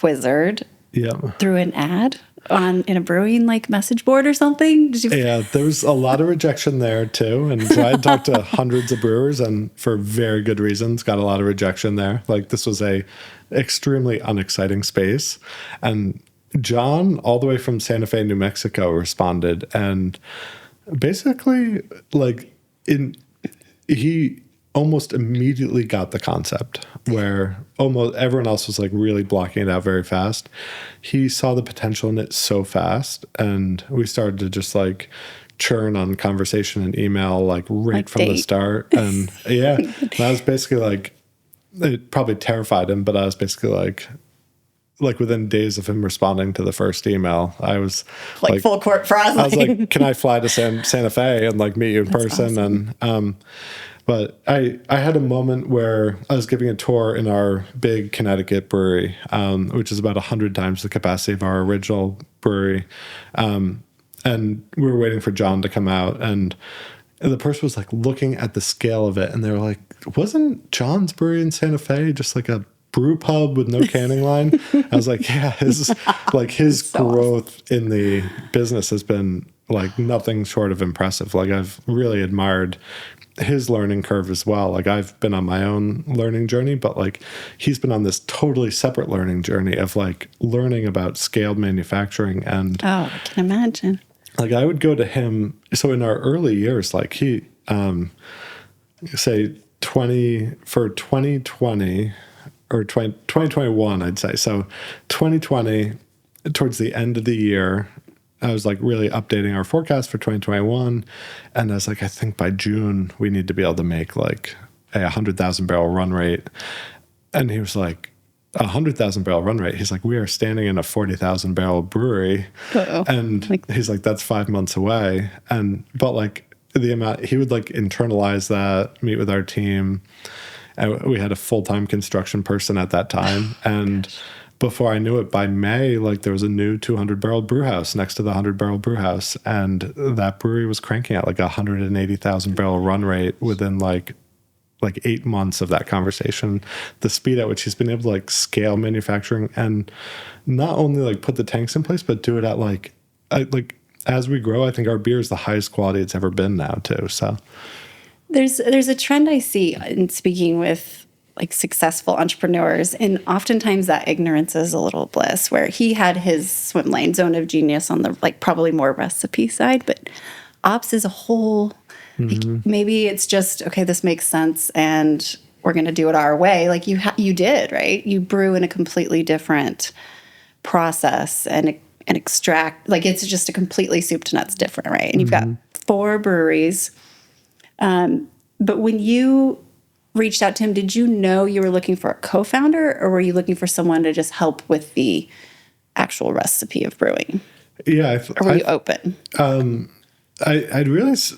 wizard. Yeah. Through an ad in a brewing message board or something? Yeah, there was a lot of rejection there too. And so I had talked to hundreds of brewers, and for very good reasons, got a lot of rejection there. Like, this was a extremely unexciting space. And John, all the way from Santa Fe, New Mexico, responded. And basically, he almost immediately got the concept, where almost everyone else was really blocking it out very fast. He saw the potential in it so fast, and we started to just churn on conversation and email right from the start. And yeah, that was basically it probably terrified him, but I was basically within days of him responding to the first email, I was full court press. I was like, can I fly to Santa Fe and meet you in person? Awesome. And but I had a moment where I was giving a tour in our big Connecticut brewery, which is about 100 times the capacity of our original brewery. And we were waiting for John to come out, and the person was looking at the scale of it, and they were like, wasn't John's brewery in Santa Fe just a brew pub with no canning line? I was like, yeah, his growth in the business has been nothing short of impressive. I've really admired his learning curve as well. I've been on my own learning journey, but he's been on this totally separate learning journey of learning about scaled manufacturing. And I can imagine. I would go to him. So in our early years, he say 2020 or 2021, I'd say. So 2020, towards the end of the year, I was really updating our forecast for 2021. And I was I think by June, we need to be able to make a 100,000 barrel run rate. And he was like, 100,000 barrel run rate. He's like, we are standing in a 40,000 barrel brewery. Uh-oh. And he's like, that's 5 months away. But the amount, he would internalize that, meet with our team. And we had a full-time construction person at that time. And before I knew it, by May, there was a new 200-barrel brew house next to the 100-barrel brew house. And that brewery was cranking out 180,000 barrel run rate within 8 months of that conversation. The speed at which he's been able to scale manufacturing, and not only put the tanks in place, but do it at as we grow, I think our beer is the highest quality it's ever been now too. So there's a trend I see in speaking with successful entrepreneurs, and oftentimes that ignorance is a little bliss, where he had his swim lane, zone of genius on the probably more recipe side, but ops is a whole, maybe it's just, okay, this makes sense and we're going to do it our way. You did, right? You brew in a completely different process and extract, it's just a completely soup to nuts different, right? And you've got 4 breweries. But when you reached out to him, did you know you were looking for a co-founder, or were you looking for someone to just help with the actual recipe of brewing? Yeah. Or were you open? I'd realized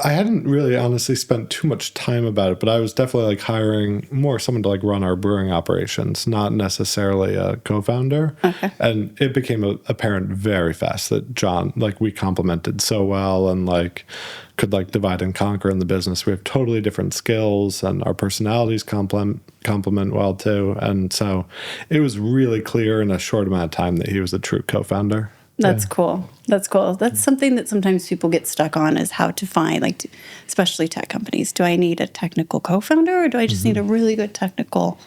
I hadn't really honestly spent too much time about it, but I was definitely hiring more someone to run our brewing operations, not necessarily a co-founder. Okay. And it became apparent very fast that John, we complemented so well, and could divide and conquer in the business. We have totally different skills, and our personalities complement well too. And so it was really clear in a short amount of time that he was a true co-founder. That's cool. That's cool. That's something that sometimes people get stuck on, is how to find, especially tech companies. Do I need a technical co-founder, or do I just need a really good technical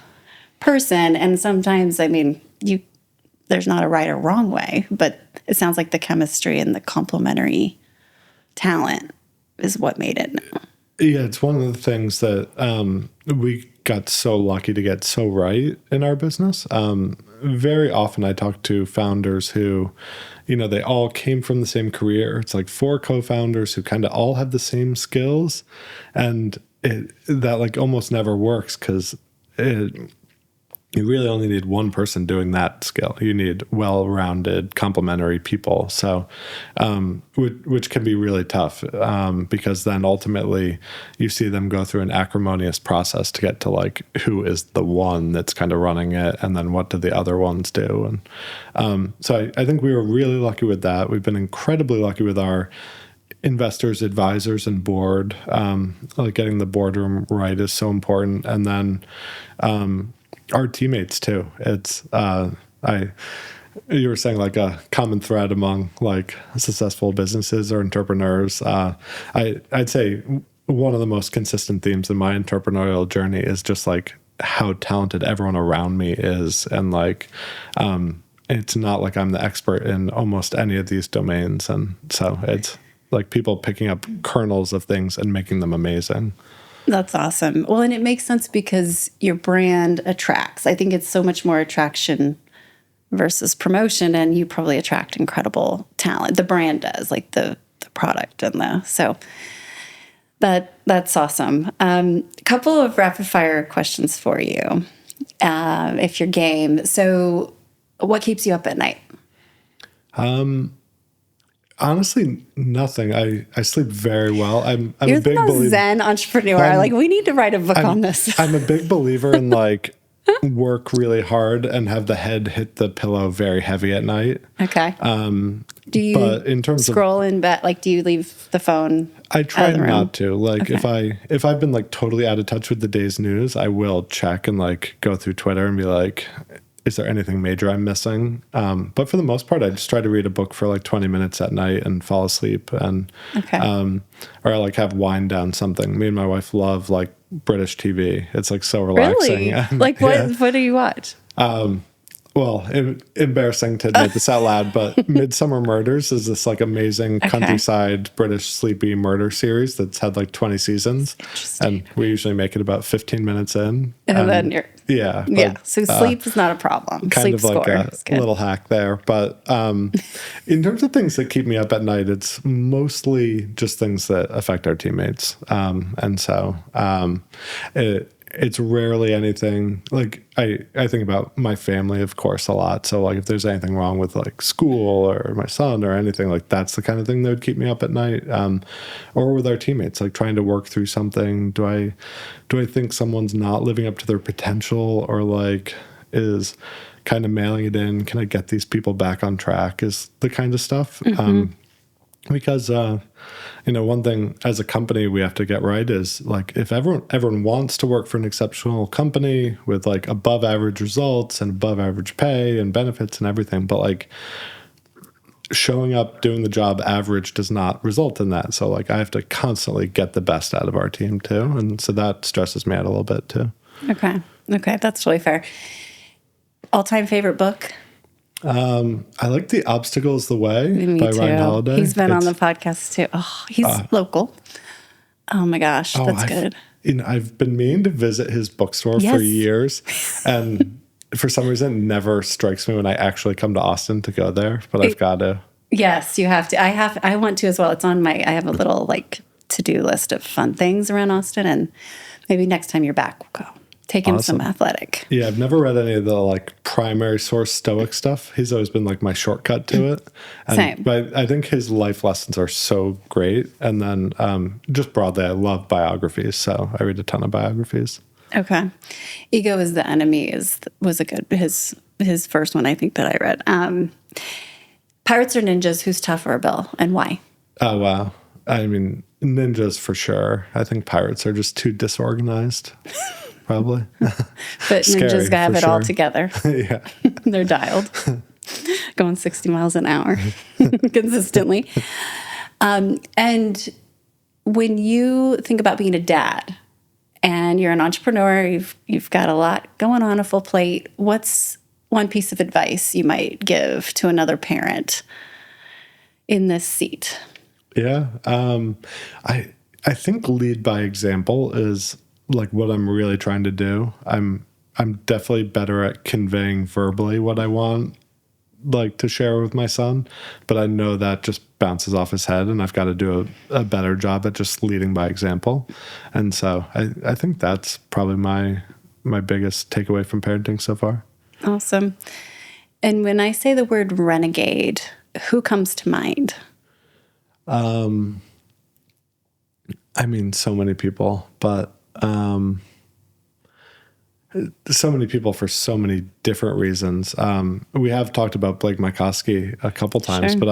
person? And sometimes, there's not a right or wrong way, but it sounds like the chemistry and the complementary talent is what made it. Yeah, it's one of the things that we got so lucky to get so right in our business. Very often I talk to founders who, they all came from the same career. It's 4 co-founders who kind of all have the same skills, and that almost never works, because you really only need one person doing that skill. You need well-rounded, complementary people. So, which can be really tough, because then ultimately you see them go through an acrimonious process to get to who is the one that's kind of running it, and then what do the other ones do. And so I think we were really lucky with that. We've been incredibly lucky with our investors, advisors, and board. Like getting the boardroom right is so important. And then our teammates too. It's you were saying like a common thread among like successful businesses or entrepreneurs. I'd say one of the most consistent themes in my entrepreneurial journey is just like how talented everyone around me is. And like, it's not like I'm the expert in almost any of these domains. And so it's like people picking up kernels of things and making them amazing. That's awesome. Well, and it makes sense because your brand attracts. I think it's so much more attraction versus promotion, and you probably attract incredible talent. The brand does, like the product and so that's awesome. A couple of rapid fire questions for you, if you're game. So, what keeps you up at night? Honestly, nothing. I sleep very well. I'm You're a big the most believer. Zen entrepreneur. Like, we need to write a book on this. I'm a big believer in like work really hard and have the head hit the pillow very heavy at night. Okay. Do you but in terms scroll in bed? Like, do you leave the phone? I try out of the room? not to. Like Okay. if I've been like totally out of touch with the day's news, I will check and like go through Twitter and be like, is there anything major I'm missing? But for the most part, I just try to read a book for like 20 minutes at night and fall asleep. And Okay. or I like have wind down something. Me and my wife love like British TV. It's like so relaxing. Really? And, Like, what do you watch? well, embarrassing to admit this out loud, but Midsummer Murders is this like amazing countryside British sleepy murder series that's had like 20 seasons. And we usually make it about 15 minutes in. And then you're Yeah. yeah. So sleep is not a problem. Kind Sleep of like score a is good. little hack there. But in terms of things that keep me up at night, it's mostly just things that affect our teammates. And so it's rarely anything like I think about my family, of course, a lot. So like if there's anything wrong with like school or my son or anything, like that's the kind of thing that would keep me up at night. Or with our teammates, like trying to work through something. Do I think someone's not living up to their potential or like is kind of mailing it in? Can I get these people back on track is the kind of stuff. Because one thing as a company we have to get right is like if everyone wants to work for an exceptional company with like above average results and above average pay and benefits and everything, but like showing up doing the job average does not result in that. So like I have to constantly get the best out of our team too, and so that stresses me out a little bit too. Okay, that's really fair. All-time favorite book? I like The Obstacle is the Way Me by too. Ryan Holiday. He's been on the podcast too. Oh, he's local. Oh my gosh, that's good. I've been meaning to visit his bookstore for Yes. years, and for some reason, it never strikes me when I actually come to Austin to go there. But I've got to. Yes, you have to. I want to as well. It's on I have a little like to-do list of fun things around Austin, and maybe next time you're back, we'll go. Take him some Athletic. Yeah, I've never read any of the like primary source Stoic stuff. He's always been like my shortcut to it. Same. But I think his life lessons are so great. And then just broadly, I love biographies. So I read a ton of biographies. Okay. Ego is the Enemy was a good his first one I think that I read. Pirates or Ninjas, who's tougher, Bill, and why? Oh, wow. I mean, ninjas for sure. I think pirates are just too disorganized. Probably. But Scary, ninjas have for it all sure. together. Yeah. They're dialed. Going 60 miles an hour consistently. And when you think about being a dad and you're an entrepreneur, you've got a lot going on, a full plate, what's one piece of advice you might give to another parent in this seat? Yeah. I think lead by example is like what I'm really trying to do. I'm definitely better at conveying verbally what I want like to share with my son, but I know that just bounces off his head and I've got to do a better job at just leading by example. And so I think that's probably my biggest takeaway from parenting so far. Awesome. And when I say the word renegade, who comes to mind? I mean, so many people, but so many people for so many different reasons. We have talked about Blake Mycoskie a couple times, Sure. but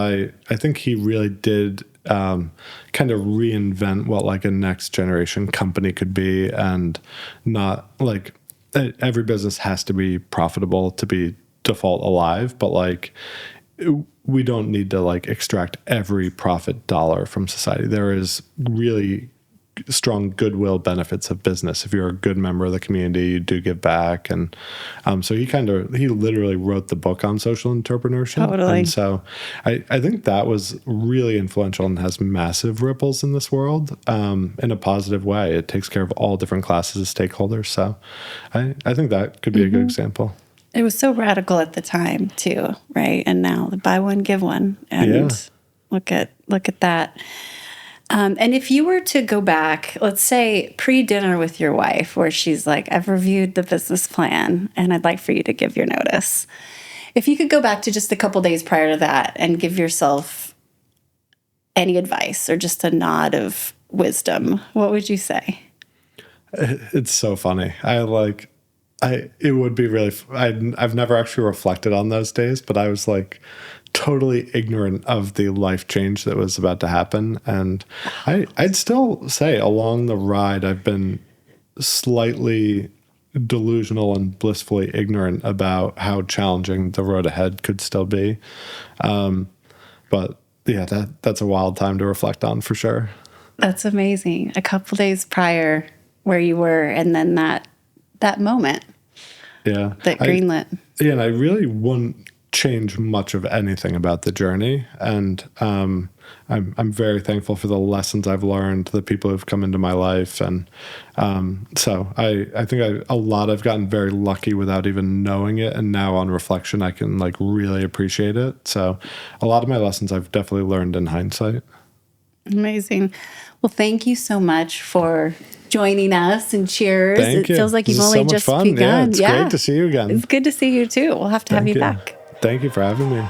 I think he really did kind of reinvent what like a next generation company could be, and not like every business has to be profitable to be default alive, but like we don't need to like extract every profit dollar from society. There is really strong goodwill benefits of business. If you're a good member of the community, you do give back. And so he literally wrote the book on social entrepreneurship. Totally. And so I think that was really influential and has massive ripples in this world in a positive way. It takes care of all different classes of stakeholders. So I think that could be a good example. It was so radical at the time too, right? And now the buy one, give one. And look at that. And if you were to go back, let's say pre-dinner with your wife, where she's like, I've reviewed the business plan and I'd like for you to give your notice. If you could go back to just a couple days prior to that and give yourself any advice or just a nod of wisdom, what would you say? It's so funny. It would be really, I've never actually reflected on those days, but I was like totally ignorant of the life change that was about to happen. And I'd still say along the ride, I've been slightly delusional and blissfully ignorant about how challenging the road ahead could still be. But yeah, that's a wild time to reflect on for sure. That's amazing. A couple days prior where you were, and then that moment. Yeah. That greenlit. And I really wouldn't change much of anything about the journey. And I'm very thankful for the lessons I've learned, the people who've come into my life. And so I think a lot I've gotten very lucky without even knowing it. And now on reflection, I can like really appreciate it. So a lot of my lessons I've definitely learned in hindsight. Amazing. Well, thank you so much for joining us, and cheers. Thank you. Feels like you've only just fun. begun. It's great to see you again. It's good to see you too. We'll have to have you back. Thank you for having me.